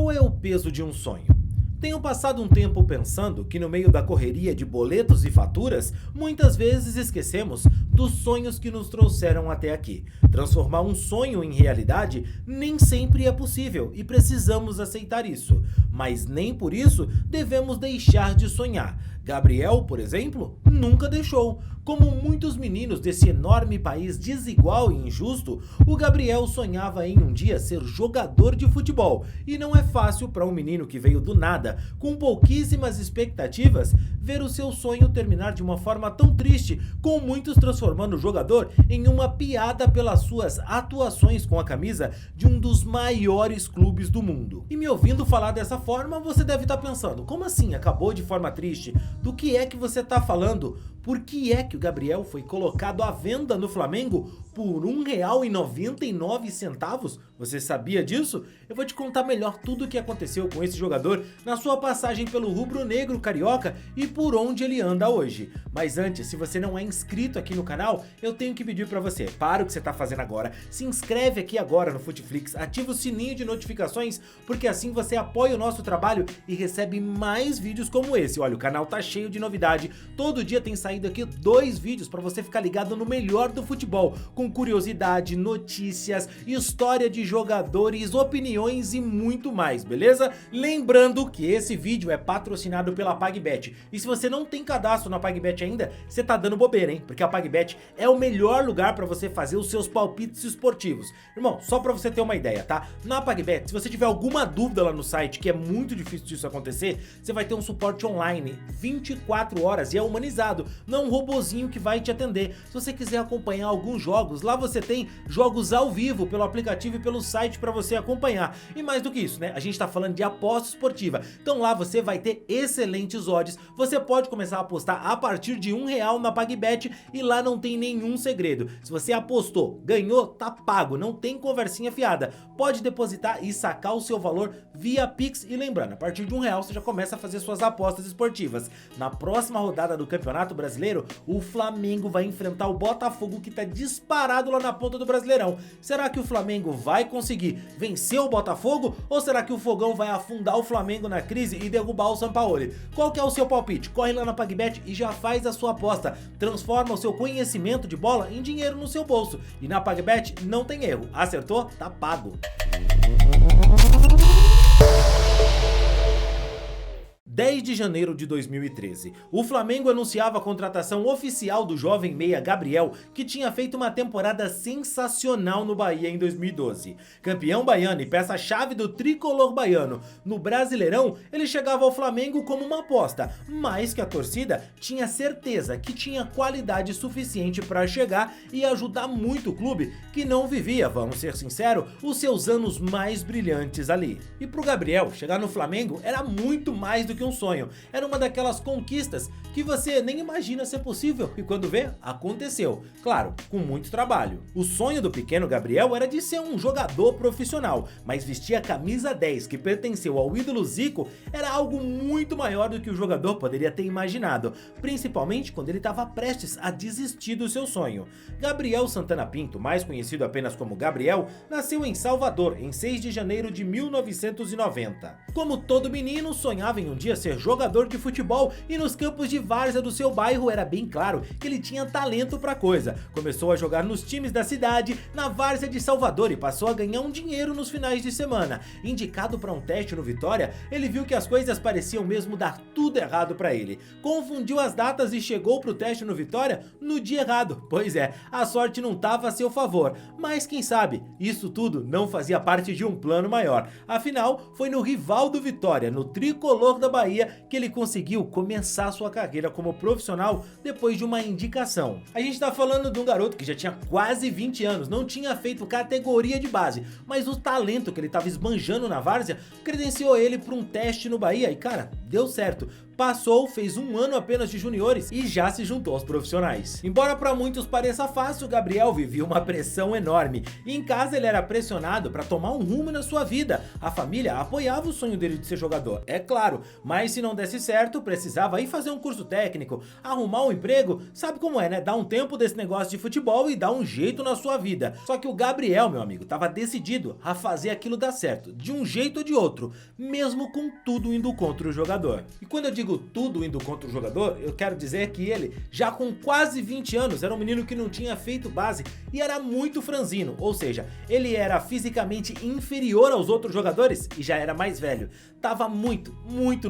Qual é o peso de um sonho? Tenho passado um tempo pensando que no meio da correria de boletos e faturas, muitas vezes esquecemos dos sonhos que nos trouxeram até aqui. Transformar um sonho em realidade nem sempre é possível e precisamos aceitar isso, mas nem por isso devemos deixar de sonhar. Gabriel, por exemplo, nunca deixou. Como muitos meninos desse enorme país desigual e injusto, o Gabriel sonhava em um dia ser jogador de futebol. E não é fácil para um menino que veio do nada, com pouquíssimas expectativas, ver o seu sonho terminar de uma forma tão triste, com muitos transformando o jogador em uma piada pelas suas atuações com a camisa de um dos maiores clubes do mundo. E me ouvindo falar dessa forma, você deve estar pensando, como assim acabou de forma triste? Do que é que você está falando? Por que é que o Gabriel foi colocado à venda no Flamengo por R$ 1,99? Você sabia disso? Eu vou te contar melhor tudo o que aconteceu com esse jogador na sua passagem pelo rubro-negro carioca e por onde ele anda hoje. Mas antes, se você não é inscrito aqui no canal, eu tenho que pedir para você, para o que você está fazendo agora, se inscreve aqui agora no Futflix, ativa o sininho de notificações, porque assim você apoia o nosso trabalho e recebe mais vídeos como esse. Olha, o canal tá cheio de novidade, todo dia tem saído aqui 2 vídeos para você ficar ligado no melhor do futebol, com curiosidade, notícias, história de jogadores, opiniões e muito mais, beleza? Lembrando que esse vídeo é patrocinado pela PagBet, e se você não tem cadastro na PagBet ainda, você tá dando bobeira, hein? Porque a PagBet é o melhor lugar para você fazer os seus palpites esportivos. Irmão, só para você ter uma ideia, tá? Na PagBet, se você tiver alguma dúvida lá no site, que é muito difícil disso acontecer, você vai ter um suporte online 24 horas e é humanizado, não é um robozinho que vai te atender. Se você quiser acompanhar alguns jogos, lá você tem jogos ao vivo pelo aplicativo e pelo site para você acompanhar. E mais do que isso, né? A gente tá falando de aposta esportiva. Então lá você vai ter excelentes odds. Você pode começar a apostar a partir de R$ 1 na PagBet e lá não tem nenhum segredo. Se você apostou, ganhou, tá pago, não tem conversinha fiada. Pode depositar e sacar o seu valor via Pix e lembrando, a partir de R$ 1 você já começa a fazer suas apostas esportivas. Na próxima rodada do Campeonato Brasileiro, o Flamengo vai enfrentar o Botafogo, que tá disparado lá na ponta do Brasileirão. Será que o Flamengo vai conseguir vencer o Botafogo ou será que o Fogão vai afundar o Flamengo na crise e derrubar o Sampaoli? Qual que é o seu palpite? Corre lá na PagBet e já faz a sua aposta. Transforma o seu conhecimento de bola em dinheiro no seu bolso. E na PagBet não tem erro. Acertou? Tá pago. 10 de janeiro de 2013, o Flamengo anunciava a contratação oficial do jovem meia Gabriel, que tinha feito uma temporada sensacional no Bahia em 2012. Campeão baiano e peça-chave do tricolor baiano no Brasileirão, ele chegava ao Flamengo como uma aposta, mas que a torcida tinha certeza que tinha qualidade suficiente para chegar e ajudar muito o clube, que não vivia, vamos ser sinceros, os seus anos mais brilhantes ali. E pro Gabriel, chegar no Flamengo era muito mais do que um sonho, era uma daquelas conquistas que você nem imagina ser possível e quando vê, aconteceu, claro, com muito trabalho. O sonho do pequeno Gabriel era de ser um jogador profissional, mas vestir a camisa 10 que pertenceu ao ídolo Zico era algo muito maior do que o jogador poderia ter imaginado, principalmente quando ele estava prestes a desistir do seu sonho. Gabriel Santana Pinto, mais conhecido apenas como Gabriel, nasceu em Salvador em 6 de janeiro de 1990. Como todo menino, sonhava em um dia ser jogador de futebol e nos campos de várzea do seu bairro era bem claro que ele tinha talento pra coisa. Começou a jogar nos times da cidade, na várzea de Salvador e passou a ganhar um dinheiro nos finais de semana. Indicado para um teste no Vitória, ele viu que as coisas pareciam mesmo dar tudo errado pra ele. Confundiu as datas e chegou pro teste no Vitória no dia errado. Pois é, a sorte não estava a seu favor, mas quem sabe, isso tudo não fazia parte de um plano maior. Afinal, foi no rival do Vitória, no tricolor da Bahia, que ele conseguiu começar sua carreira como profissional depois de uma indicação. A gente tá falando de um garoto que já tinha quase 20 anos, não tinha feito categoria de base, mas o talento que ele tava esbanjando na várzea credenciou ele para um teste no Bahia e cara, deu certo. Passou, fez um ano apenas de juniores e já se juntou aos profissionais. Embora para muitos pareça fácil, Gabriel vivia uma pressão enorme. E em casa ele era pressionado para tomar um rumo na sua vida. A família apoiava o sonho dele de ser jogador, é claro, mas se não desse certo, precisava ir fazer um curso técnico, arrumar um emprego, sabe como é, né? Dar um tempo desse negócio de futebol e dar um jeito na sua vida. Só que o Gabriel, meu amigo, estava decidido a fazer aquilo dar certo, de um jeito ou de outro, mesmo com tudo indo contra o jogador. E quando eu digo tudo indo contra o jogador, eu quero dizer que ele, já com quase 20 anos, era um menino que não tinha feito base e era muito franzino, ou seja, ele era fisicamente inferior aos outros jogadores e já era mais velho. Tava muito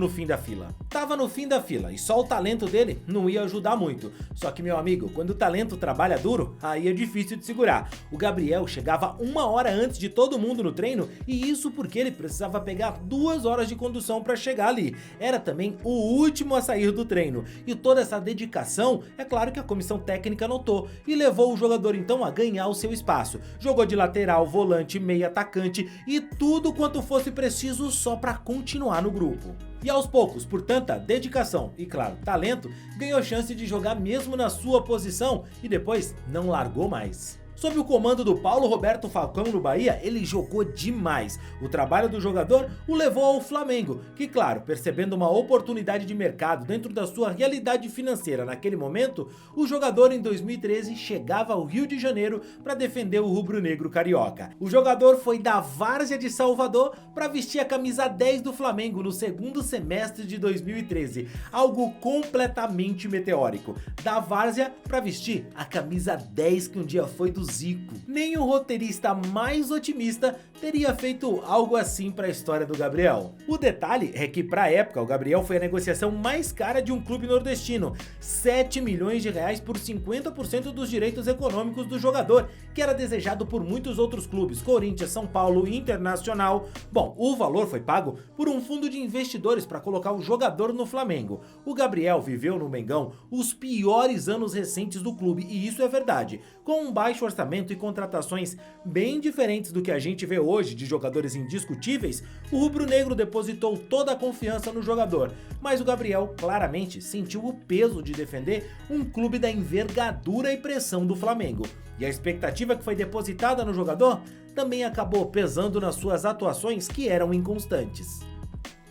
no fim da fila. Tava no fim da fila e só o talento dele não ia ajudar muito. Só que, meu amigo, quando o talento trabalha duro, aí é difícil de segurar. O Gabriel chegava 1 hora antes de todo mundo no treino e isso porque ele precisava pegar 2 horas de condução para chegar ali. Era também o último a sair do treino. E toda essa dedicação, é claro que a comissão técnica notou e levou o jogador então a ganhar o seu espaço. Jogou de lateral, volante, meia, atacante e tudo quanto fosse preciso só para continuar no grupo. E aos poucos, por tanta dedicação e, claro, talento, ganhou chance de jogar mesmo na sua posição e depois não largou mais. Sob o comando do Paulo Roberto Falcão no Bahia, ele jogou demais. O trabalho do jogador o levou ao Flamengo, que claro, percebendo uma oportunidade de mercado dentro da sua realidade financeira naquele momento, o jogador em 2013 chegava ao Rio de Janeiro para defender o rubro-negro carioca. O jogador foi da Várzea de Salvador para vestir a camisa 10 do Flamengo no segundo semestre de 2013, algo completamente meteórico. Da Várzea para vestir a camisa 10 que um dia foi do Zico. Nem o roteirista mais otimista teria feito algo assim para a história do Gabriel. O detalhe é que para a época o Gabriel foi a negociação mais cara de um clube nordestino, 7 milhões de reais por 50% dos direitos econômicos do jogador, que era desejado por muitos outros clubes, Corinthians, São Paulo, Internacional. Bom, o valor foi pago por um fundo de investidores para colocar o jogador no Flamengo. O Gabriel viveu no Mengão os piores anos recentes do clube, e isso é verdade, com um baixo orçamento e contratações bem diferentes do que a gente vê hoje de jogadores indiscutíveis. O rubro-negro depositou toda a confiança no jogador, mas o Gabriel claramente sentiu o peso de defender um clube da envergadura e pressão do Flamengo. E a expectativa que foi depositada no jogador também acabou pesando nas suas atuações, que eram inconstantes.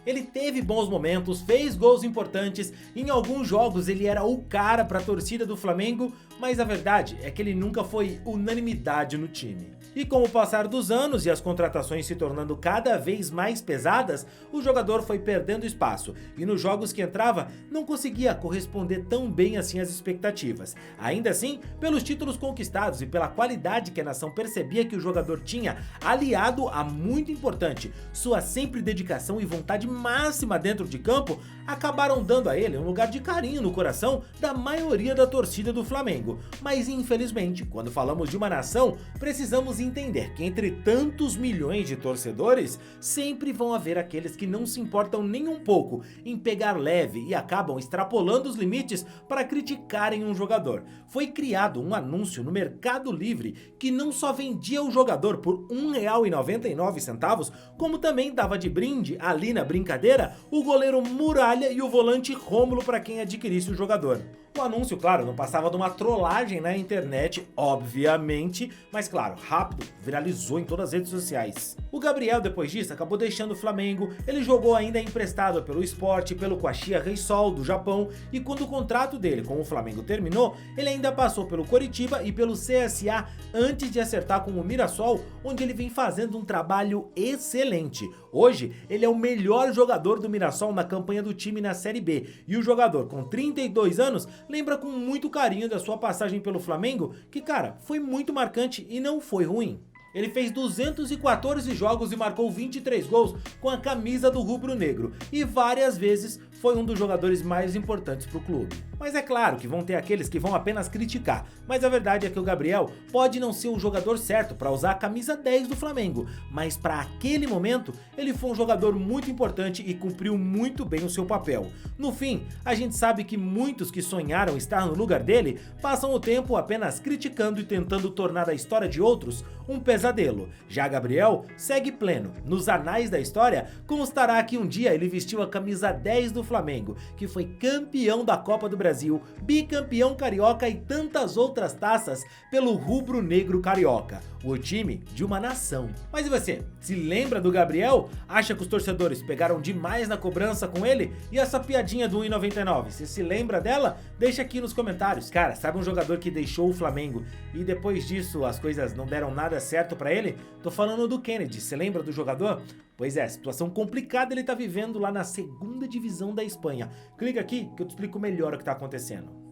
Ele teve bons momentos, fez gols importantes, em alguns jogos ele era o cara para a torcida do Flamengo, mas a verdade é que ele nunca foi unanimidade no time. E com o passar dos anos e as contratações se tornando cada vez mais pesadas, o jogador foi perdendo espaço e nos jogos que entrava não conseguia corresponder tão bem assim às expectativas. Ainda assim, pelos títulos conquistados e pela qualidade que a nação percebia que o jogador tinha, aliado a muito importante, sua sempre dedicação e vontade máxima dentro de campo, acabaram dando a ele um lugar de carinho no coração da maioria da torcida do Flamengo. Mas infelizmente, quando falamos de uma nação, precisamos entender que entre tantos milhões de torcedores, sempre vão haver aqueles que não se importam nem um pouco em pegar leve e acabam extrapolando os limites para criticarem um jogador. Foi criado um anúncio no Mercado Livre que não só vendia o jogador por R$ 1,99, como também dava de brinde, ali na brincadeira, o goleiro Muralha e o volante Rômulo para quem adquirisse o jogador. O anúncio, claro, não passava de uma trollagem na internet, obviamente, mas claro, rápido, viralizou em todas as redes sociais. O Gabriel, depois disso, acabou deixando o Flamengo, ele jogou ainda emprestado pelo Sport, pelo Caxias Reysol do Japão, e quando o contrato dele com o Flamengo terminou, ele ainda passou pelo Coritiba e pelo CSA antes de acertar com o Mirassol, onde ele vem fazendo um trabalho excelente. Hoje, ele é o melhor jogador do Mirassol na campanha do time na Série B, e o jogador com 32 anos lembra com muito carinho da sua passagem pelo Flamengo, que cara, foi muito marcante e não foi ruim. Ele fez 214 jogos e marcou 23 gols com a camisa do rubro-negro e várias vezes foi um dos jogadores mais importantes para o clube. Mas é claro que vão ter aqueles que vão apenas criticar, mas a verdade é que o Gabriel pode não ser o jogador certo para usar a camisa 10 do Flamengo, mas para aquele momento ele foi um jogador muito importante e cumpriu muito bem o seu papel. No fim, a gente sabe que muitos que sonharam estar no lugar dele passam o tempo apenas criticando e tentando tornar a história de outros um pesadelo. Já Gabriel segue pleno. Nos anais da história constará que um dia ele vestiu a camisa 10 do Flamengo Flamengo, que foi campeão da Copa do Brasil, bicampeão carioca e tantas outras taças pelo rubro-negro carioca, o time de uma nação. Mas e você? Se lembra do Gabriel? Acha que os torcedores pegaram demais na cobrança com ele? E essa piadinha do 1,99? Você se lembra dela? Deixa aqui nos comentários. Cara, sabe um jogador que deixou o Flamengo e depois disso as coisas não deram nada certo pra ele? Tô falando do Kennedy. Você lembra do jogador? Pois é, situação complicada ele tá vivendo lá na segunda divisão da Espanha. Clica aqui que eu te explico melhor o que tá acontecendo.